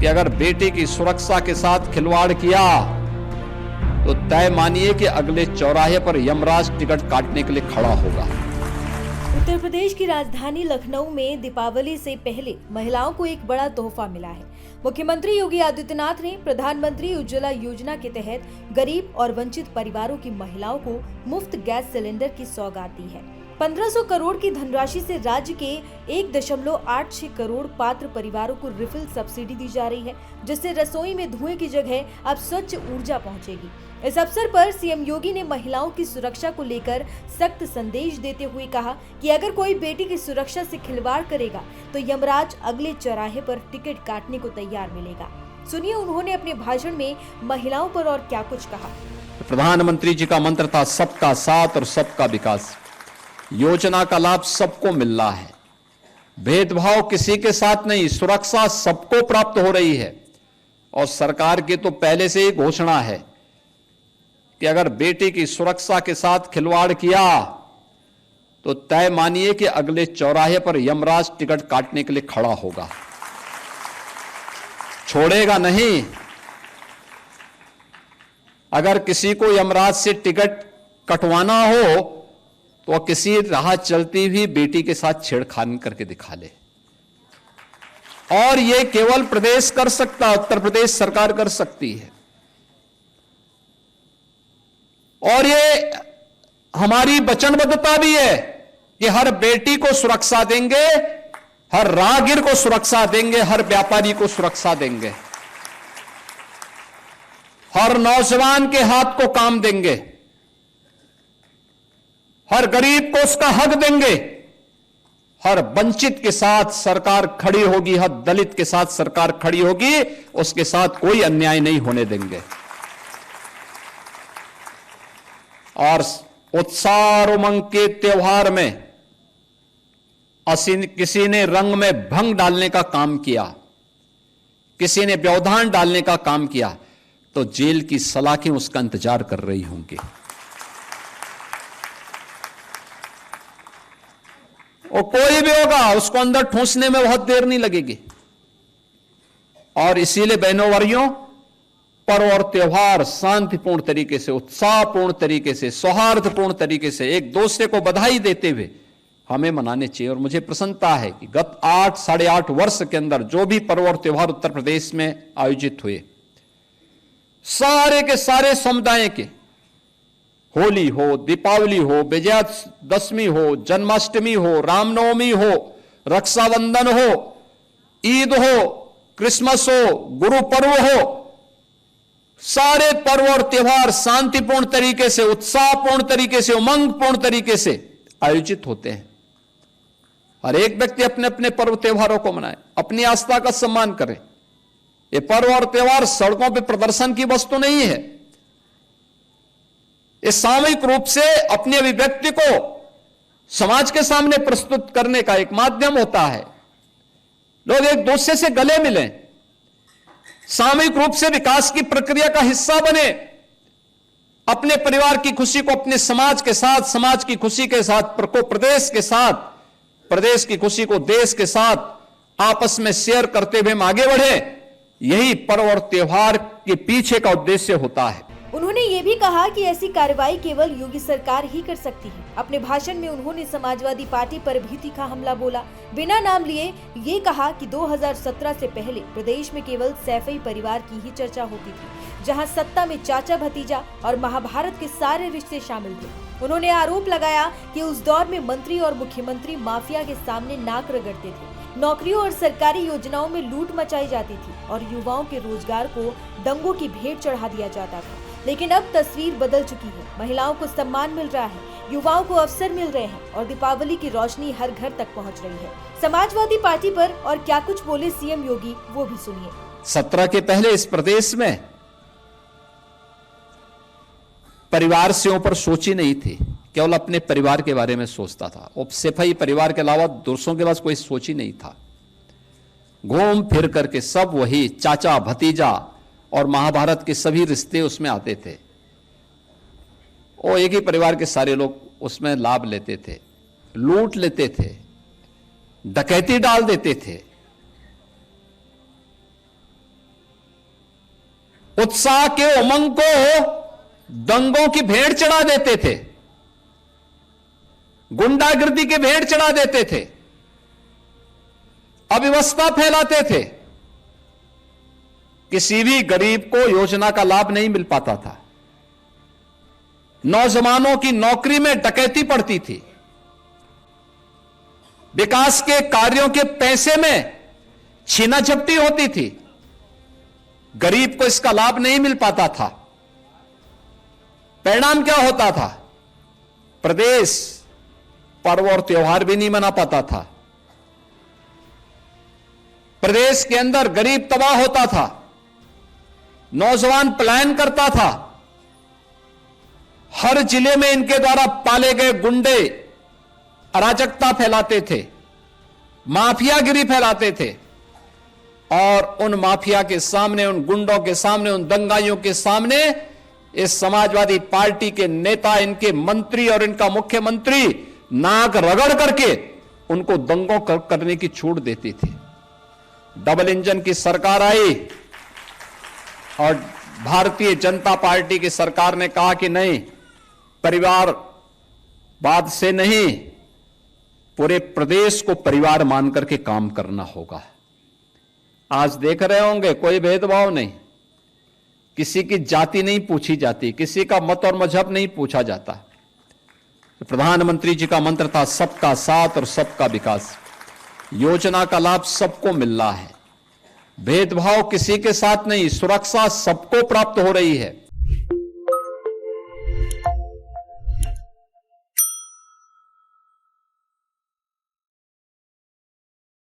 कि अगर बेटी की सुरक्षा के साथ खिलवाड़ किया तो तय मानिए कि अगले चौराहे पर यमराज टिकट काटने के लिए खड़ा होगा। उत्तर प्रदेश की राजधानी लखनऊ में दीपावली से पहले महिलाओं को एक बड़ा तोहफा मिला है। मुख्यमंत्री योगी आदित्यनाथ ने प्रधानमंत्री उज्ज्वला योजना के तहत गरीब और वंचित परिवारों की महिलाओं को मुफ्त गैस सिलेंडर की सौगात दी है। 1500 करोड़ की धनराशि से राज्य के 1.86 करोड़ पात्र परिवारों को रिफिल सब्सिडी दी जा रही है, जिससे रसोई में धुएं की जगह अब स्वच्छ ऊर्जा पहुंचेगी। इस अवसर पर सीएम योगी ने महिलाओं की सुरक्षा को लेकर सख्त संदेश देते हुए कहा कि अगर कोई बेटी की सुरक्षा से खिलवाड़ करेगा तो यमराज अगले चौराहे पर टिकट काटने को तैयार मिलेगा। सुनिए उन्होंने अपने भाषण में महिलाओं पर और क्या कुछ कहा। प्रधानमंत्री जी का मंत्र था सबका साथ और सबका विकास। योजना का लाभ सबको मिल रहा है, भेदभाव किसी के साथ नहीं, सुरक्षा सबको प्राप्त हो रही है। और सरकार की तो पहले से ही घोषणा है कि अगर बेटी की सुरक्षा के साथ खिलवाड़ किया तो तय मानिए कि अगले चौराहे पर यमराज टिकट काटने के लिए खड़ा होगा, छोड़ेगा नहीं। अगर किसी को यमराज से टिकट कटवाना हो तो किसी राह चलती हुई बेटी के साथ छेड़खानी करके दिखा ले। और यह केवल प्रदेश कर सकता, उत्तर प्रदेश सरकार कर सकती है। और ये हमारी वचनबद्धता भी है कि हर बेटी को सुरक्षा देंगे, हर राहगीर को सुरक्षा देंगे, हर व्यापारी को सुरक्षा देंगे, हर नौजवान के हाथ को काम देंगे, हर गरीब को उसका हक देंगे, हर वंचित के साथ सरकार खड़ी होगी, हर दलित के साथ सरकार खड़ी होगी, उसके साथ कोई अन्याय नहीं होने देंगे। और उत्साह और उमंग के त्योहार में किसी ने रंग में भंग डालने का काम किया, किसी ने व्यवधान डालने का काम किया तो जेल की सलाखें उसका इंतजार कर रही होंगी। और कोई भी होगा उसको अंदर ठूंसने में बहुत देर नहीं लगेगी। और इसीलिए बहनों वर्यों, पर्व और त्योहार शांतिपूर्ण तरीके से, उत्साहपूर्ण तरीके से, सौहार्दपूर्ण तरीके से एक दूसरे को बधाई देते हुए हमें मनाने चाहिए। और मुझे प्रसन्नता है कि गत 8-8.5 वर्ष के अंदर जो भी पर्व और त्योहार उत्तर प्रदेश में आयोजित हुए, सारे के सारे समुदाय के, होली हो, दीपावली हो, विजयादशमी हो, जन्माष्टमी हो, रामनवमी हो, रक्षाबंधन हो, ईद हो, क्रिसमस हो, गुरु पर्व हो, सारे पर्व और त्योहार शांतिपूर्ण तरीके से, उत्साहपूर्ण तरीके से, उमंगपूर्ण तरीके से आयोजित होते हैं। हर एक व्यक्ति अपने अपने पर्व त्योहारों को मनाए, अपनी आस्था का सम्मान करे। ये पर्व और त्योहार सड़कों पर प्रदर्शन की वस्तु नहीं है। ये सामूहिक रूप से अपनी अभिव्यक्ति को समाज के सामने प्रस्तुत करने का एक माध्यम होता है। लोग एक दूसरे से गले मिलें, सामूहिक रूप से विकास की प्रक्रिया का हिस्सा बने, अपने परिवार की खुशी को अपने समाज के साथ, समाज की खुशी के साथ प्रदेश के साथ, प्रदेश की खुशी को देश के साथ आपस में शेयर करते हुए हम आगे बढ़े। यही पर्व और त्योहार के पीछे का उद्देश्य होता है। उन्होंने ये भी कहा कि ऐसी कार्रवाई केवल योगी सरकार ही कर सकती है। अपने भाषण में उन्होंने समाजवादी पार्टी पर भी तीखा हमला बोला। बिना नाम लिए ये कहा कि 2017 से पहले प्रदेश में केवल सैफई परिवार की ही चर्चा होती थी, जहां सत्ता में चाचा भतीजा और महाभारत के सारे रिश्ते शामिल थे। उन्होंने आरोप लगाया कि उस दौर में मंत्री और मुख्यमंत्री माफिया के सामने नाक रगड़ते थे, नौकरियों और सरकारी योजनाओं में लूट मचाई जाती थी और युवाओं के रोजगार को दंगों की भेंट चढ़ा दिया जाता था। लेकिन अब तस्वीर बदल चुकी है। महिलाओं को सम्मान मिल रहा है, युवाओं को अवसर मिल रहे हैं और दीपावली की रोशनी हर घर तक पहुंच रही है। समाजवादी पार्टी पर और क्या कुछ बोले सीएम योगी, वो भी सुनिए। 17 के पहले इस प्रदेश में परिवार से ऊपर सोची नहीं थी, केवल अपने परिवार के बारे में सोचता था। उपसेफई परिवार के अलावा दूसरों के पास कोई सोच ही नहीं था। घूम फिर करके सब वही चाचा भतीजा और महाभारत के सभी रिश्ते उसमें आते थे। वो एक ही परिवार के सारे लोग उसमें लाभ लेते थे, लूट लेते थे, डकैती डाल देते थे। उत्साह के उमंग को दंगों की भेंट चढ़ा देते थे, गुंडागिर्दी के भेंट चढ़ा देते थे, अव्यवस्था फैलाते थे। किसी भी गरीब को योजना का लाभ नहीं मिल पाता था। नौजवानों की नौकरी में डकैती पड़ती थी। विकास के कार्यों के पैसे में छीना झपटी होती थी। गरीब को इसका लाभ नहीं मिल पाता था। परिणाम क्या होता था? प्रदेश पर्व और त्योहार भी नहीं मना पाता था। प्रदेश के अंदर गरीब तबाह होता था, नौजवान पलायन करता था। हर जिले में इनके द्वारा पाले गए गुंडे अराजकता फैलाते थे, माफियागिरी फैलाते थे, और उन माफिया के सामने, उन गुंडों के सामने, उन दंगाइयों के सामने इस समाजवादी पार्टी के नेता, इनके मंत्री और इनका मुख्यमंत्री नाक रगड़ करके उनको दंगों करने की छूट देती थी। डबल इंजन की सरकार आई और भारतीय जनता पार्टी की सरकार ने कहा कि नहीं, परिवारवाद से नहीं, पूरे प्रदेश को परिवार मान करके काम करना होगा। आज देख रहे होंगे कोई भेदभाव नहीं, किसी की जाति नहीं पूछी जाती, किसी का मत और मजहब नहीं पूछा जाता। प्रधानमंत्री जी का मंत्र था सबका साथ और सबका विकास। योजना का लाभ सबको मिल रहा है, भेदभाव किसी के साथ नहीं, सुरक्षा सबको प्राप्त हो रही है।